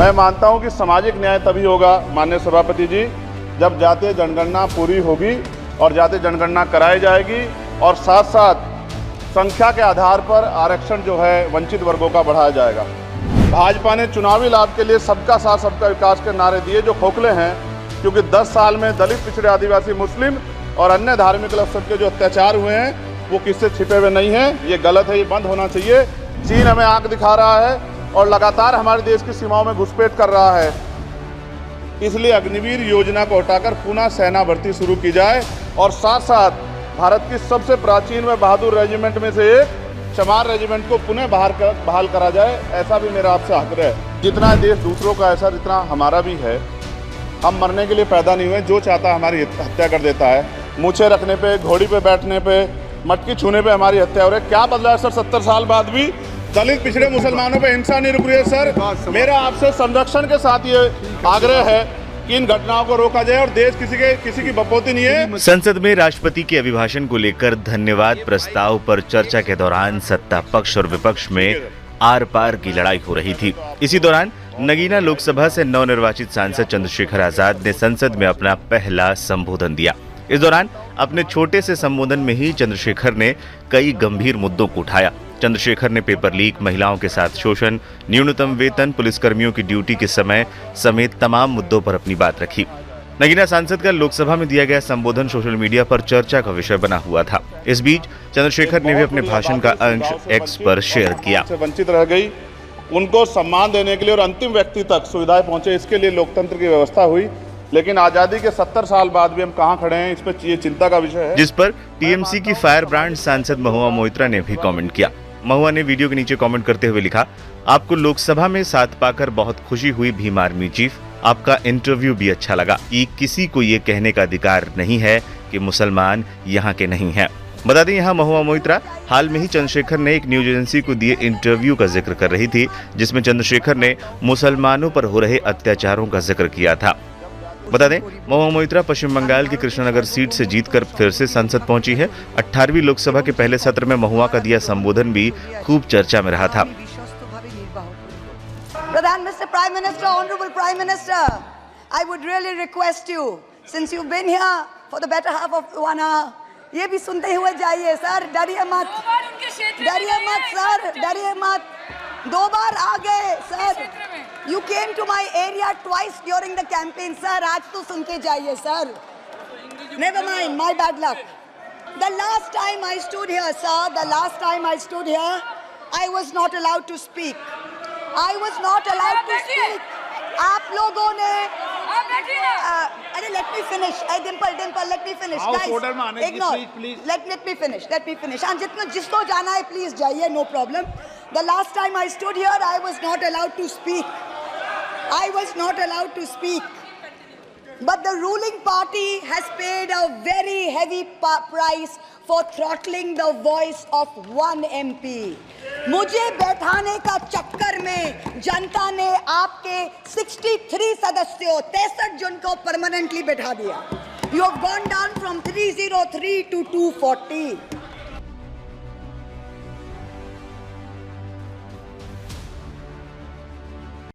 मैं मानता हूं कि सामाजिक न्याय तभी होगा माननीय सभापति जी, जब जातीय जनगणना पूरी होगी और जातीय जनगणना कराई जाएगी और साथ साथ संख्या के आधार पर आरक्षण जो है वंचित वर्गों का बढ़ाया जाएगा। भाजपा ने चुनावी लाभ के लिए सबका साथ सबका विकास के नारे दिए जो खोखले हैं, क्योंकि 10 साल में दलित, पिछड़े, आदिवासी, मुस्लिम और अन्य धार्मिक अल्पसंख्यक के जो अत्याचार हुए हैं वो किससे छिपे हुए नहीं हैं। ये गलत है, ये बंद होना चाहिए। चीन हमें आंख दिखा रहा है और लगातार हमारे देश की सीमाओं में घुसपैठ कर रहा है। इसलिए अग्निवीर योजना को हटाकर पुनः सेना भर्ती शुरू की जाए और साथ साथ भारत की सबसे प्राचीन व बहादुर रेजिमेंट में से एक चमार रेजिमेंट को पुनः बहाल करा जाए, ऐसा भी मेरा आपसे आग्रह है। जितना देश दूसरों का है सर, इतना हमारा भी है। हम मरने के लिए पैदा नहीं हुए, जो चाहता है हमारी हत्या कर देता है। मूछे रखने पे, घोड़ी पे बैठने पे, मटकी छूने पे हमारी हत्या हो रही है। क्या बदला है सर? 70 साल बाद भी दलित, पिछड़े, मुसलमानों पे हिंसा नहीं रुक रही है सर। मेरा आपसे संरक्षण के साथ ये आग्रह है कि इन घटनाओं को रोका जाए और देश किसी की बपौती नहीं है। संसद में राष्ट्रपति के अभिभाषण को लेकर धन्यवाद प्रस्ताव पर चर्चा के दौरान सत्ता पक्ष और विपक्ष में आर पार की लड़ाई हो रही थी। इसी दौरान नगीना लोकसभा से नवनिर्वाचित सांसद चंद्रशेखर आजाद ने संसद में अपना पहला संबोधन दिया। इस दौरान अपने छोटे से संबोधन में ही चंद्रशेखर ने कई गंभीर मुद्दों को उठाया। चंद्रशेखर ने पेपर लीक, महिलाओं के साथ शोषण, न्यूनतम वेतन, पुलिसकर्मियों की ड्यूटी के समय समेत तमाम मुद्दों पर अपनी बात रखी। नगीना सांसद का लोकसभा में दिया गया संबोधन सोशल मीडिया पर चर्चा का विषय बना हुआ था। इस बीच चंद्रशेखर ने भी अपने भाषण का अंश एक्स पर शेयर किया। वंचित रह गई, उनको सम्मान देने के लिए और अंतिम व्यक्ति तक सुविधाएं पहुंचे, इसके लिए लोकतंत्र की व्यवस्था हुई। लेकिन आजादी के 70 साल बाद भी हम कहां खड़े हैं, इस पर ये चिंता का विषय है। जिस पर टीएमसी की फायर ब्रांड सांसद महुआ मोइत्रा ने भी कमेंट किया। महुआ ने वीडियो के नीचे कमेंट करते हुए लिखा, आपको लोकसभा में साथ पाकर बहुत खुशी हुई भीम आर्मी चीफ। आपका इंटरव्यू भी अच्छा लगा कि किसी को ये कहने का अधिकार नहीं है कि मुसलमान यहाँ के नहीं हैं। बता दें, यहाँ महुआ मोइत्रा हाल में ही चंद्रशेखर ने एक न्यूज एजेंसी को दिए इंटरव्यू का जिक्र कर रही थी, जिसमें चंद्रशेखर ने मुसलमानों पर हो रहे अत्याचारों का जिक्र किया था। बता दें, महुआ मोइत्रा पश्चिम बंगाल की कृष्णनगर सीट से जीतकर फिर से संसद पहुंची है। 18वीं लोकसभा के पहले सत्र में महुआ का दिया संबोधन भी खूब चर्चा में रहा था। Mr. Prime Minister, Honorable Prime Minister, I would really request you, since you've been here for the better half of 1 hour, ये भी सुनते हुए जाइए सर, डरिए मत, डरिए मत सर, डरिए मत। 2 बार आ गए sir. You came to my area twice during the campaign, sir. आज तो सुन के जाइए sir. Never mind, my bad luck. The last time I stood here, sir, the last time I stood here, I was not allowed to speak. I was not allowed to speak. आप लोगों ने अरे let me finish. Dimple, let me finish. Guys, ignore. Let me finish. हाँ, जिसको जाना है please जाइए, no problem. The last time I stood here, I was not allowed to speak. I was not allowed to speak. But the ruling party has paid a very heavy price for throttling the voice of one MP. मुझे बैठाने का चक्कर में जनता ने आपके 63 सदस्यों 63 जन को परमानेंटली बैठा दिया। You have gone down from 303 to 240.